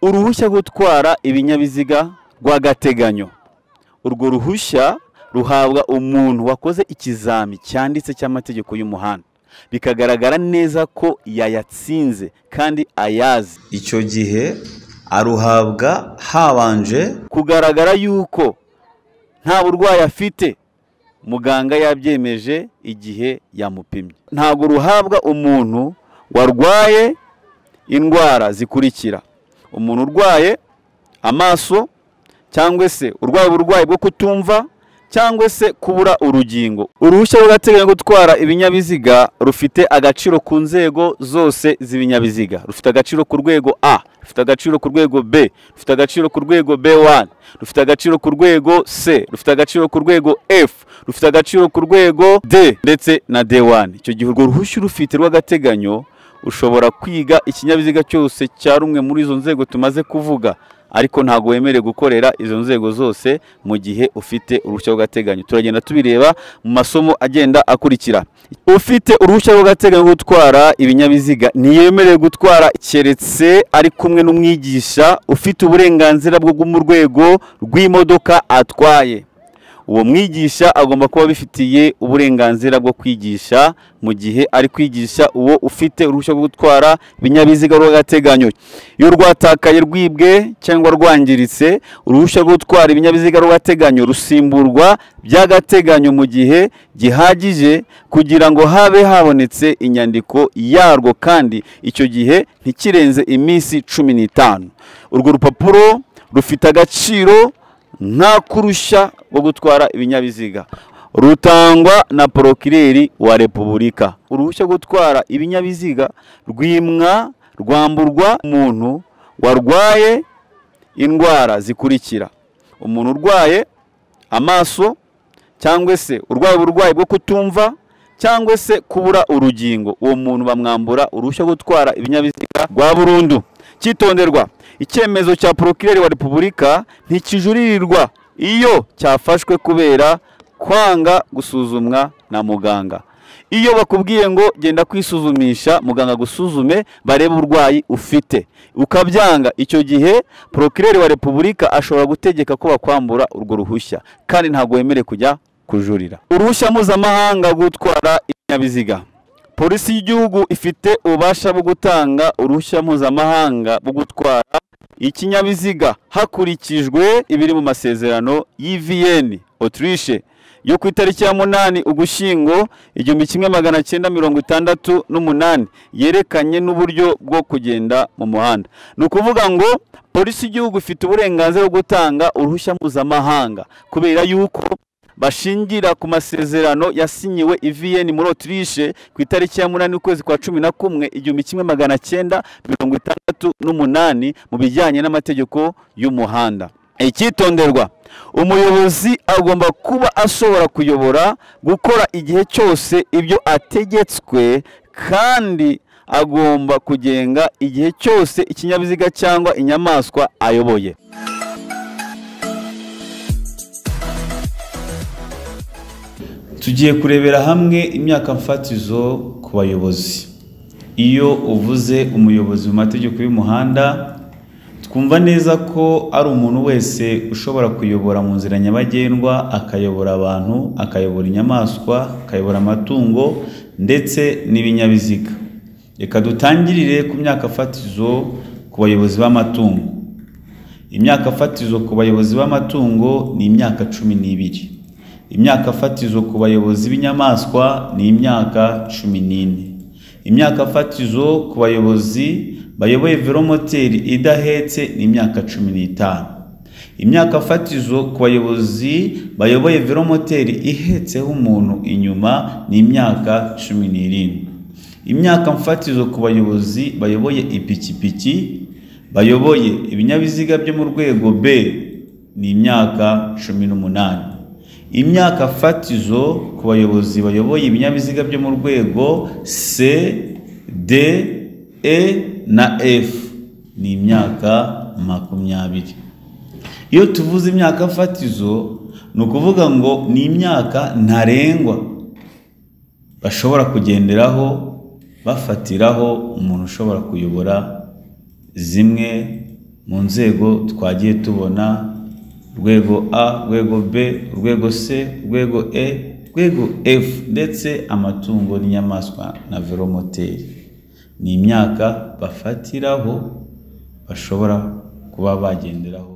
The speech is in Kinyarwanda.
uruhushya gutwara ibinyabiziga rw'agateganyo. Urwo ruhushya ruhabwa umuntu wakoze ikizami cyanditse cy'amategeko y'umuhanda, bikagaragara neza ko yayatsinze kandi ayazi. Icyo gihe aruhabwa habanje kugaragara yuko nta burwayi afite, muganga yabyemeje igihe yamupimye. Ntabwo ruhabwa umuntu warwaye indwara zikurikira: umuntu urwaye amaso, cyangwa se urwaye uburwayi bwo kutumva, cyangwa se kubura urugingo. Uruhushya rw'agateganyo gutwara ibinyabiziga rufite agaciro ku nzego zose z'ibinyabiziga. Rufite agaciro ku rwego A, rufite agaciro ku rwego B, rufite agaciro ku rwego B1, rufite agaciro ku rwego C, rufite agaciro ku rwego F, rufite agaciro ku rwego D ndetse na D1. Icyo gihe urwo ruhushya rufite rw'agateganyo, ushobora kwiga ikinyabiziga cyose cya rumwe muri izo nzego tumaze kuvuga, ariko ntabwo wemerewe gukorera izo nzego zose mu gihe ufite uruhushya rw'agateganyo. Turagenda tubireba mu masomo agenda akurikira. Ufite uruhushya rw'agateganyo gutwara ibinyabiziga ntiyemerewe gutwara keretse ari kumwe n'umwigisha ufite uburenganzira bwo mu rwego rw'imodoka atwaye. Uwo mwigisha agomba kuba bifitiye uburenganzira bwo kwigisha mu gihe ari kwigisha uwo ufite uruhushya rwo gutwara ibinyabiziga rw'agateganyo. Iyo rwatakaye, rwibwe cyangwa rwangiritse, uruhushya rwo gutwara ibinyabiziga rw'agateganyo rusimburwa by'agateganyo mu gihe gihagije kugira ngo habe habonetse inyandiko yarwo, kandi icyo gihe ntikirenze iminsi 15. Urwo rupapuro rufite agaciro nta kurushya rwo gutwara ibinyabiziga, rutangwa na Procureur wa Repubulika. Uruhushya rwo gutwara ibinyabiziga rwamburwa umuntu warwaye indwara zikurikira: umuntu urwaye amaso, cyangwa se urwaye uburwayi bwo kutumva, cyangwa se kubura urugingo. Uwo muntu bamwambura uruhushya rwo gutwara ibinyabiziga rwa burundu. Cyitonderwa: icyemezo cya Procureur wa Repubulika ntikijuririrwa iyo cyafashwe kubera kwanga gusuzumwa na muganga. Iyo bakubwiye ngo genda kwisuzumisha, muganga gusuzume barebe uburwayi ufite, ukabyanga, icyo gihe Procureur wa Repubulika ashobora gutegeka ko bakwambura urwo ruhushya, kandi ntabwo wemerewe kujya kujurira. Uruhushya mpuzamahanga gutwara ibinyabiziga. Polisi y'igihugu ifite ububasha bwo gutanga uruhushya mpuzamahanga bwo gutwara ikinyabiziga hakurikijwe ibiri mu masezerano y'i Vienne, Autriche, yo ku itariki ya 8 Ugushyingo 1968, yerekanye n'uburyo bwo kugenda mu muhanda. Ni ukuvuga ngo polisi y'igihugu ifite uburenganzira bwo gutanga uruhushya mpuzamahanga kubera yuko bashingira ku masezerano yasinyiwe i Vienne muri Autriche ku itariki ya 8 ukwezi kwa 11 1968 mu bijyanye n'amategeko y'umuhanda. Icyitonderwa: umuyobozi agomba kuba ashobora kuyobora gukora igihe cyose ibyo ategetswe, kandi agomba kugenga igihe cyose ikinyabiziga cyangwa inyamaswa ayoboye. Tugiye kurebera hamwe imyaka mfatizo ku bayobozi. Iyo uvuze umuyobozi mu mategeko y'umuhanda, twumva neza ko ari umuntu wese ushobora kuyobora mu nzira nyabagendwa, akayobora abantu, akayobora inyamaswa, akayobora amatungo ndetse n'ibinyabiziga. Reka dutangirire ku myaka fatizo ku bayobozi b'amatungo. Imyaka fatizo ku bayobozi b'amatungo ni imyaka 12. Imyaka fatizo ku bayobozi b'inyamaswa ni imyaka 14. Imyaka fatizo ku bayobozi bayoboye velomoteri idahetse ni imyaka 15. Imyaka fatizo ku bayobozi bayoboye velomoteri ihetseho umuntu inyuma ni imyaka 17. Imyaka mfatizo ku bayobozi bayoboye ipikipiki, bayoboye ibinyabiziga byo mu rwego B ni imyaka 18. Imyaka fatizo ku bayobozi bayoboye ibinyabiziga byo mu rwego C, D, E na F ni imyaka 20. Iyo tuvuze imyaka fatizo, ni ukuvuga ngo ni imyaka ntarengwa bashobora kugenderaho bafatiraho umuntu ushobora kuyobora zimwe mu nzego twagiye tubona: urwego A, urwego B, urwego C, urwego E, urwego F, ndetse amatungo n'inyamaswa na velomoteri. Ni imyaka bafatiraho bashobora kuba bagenderaho.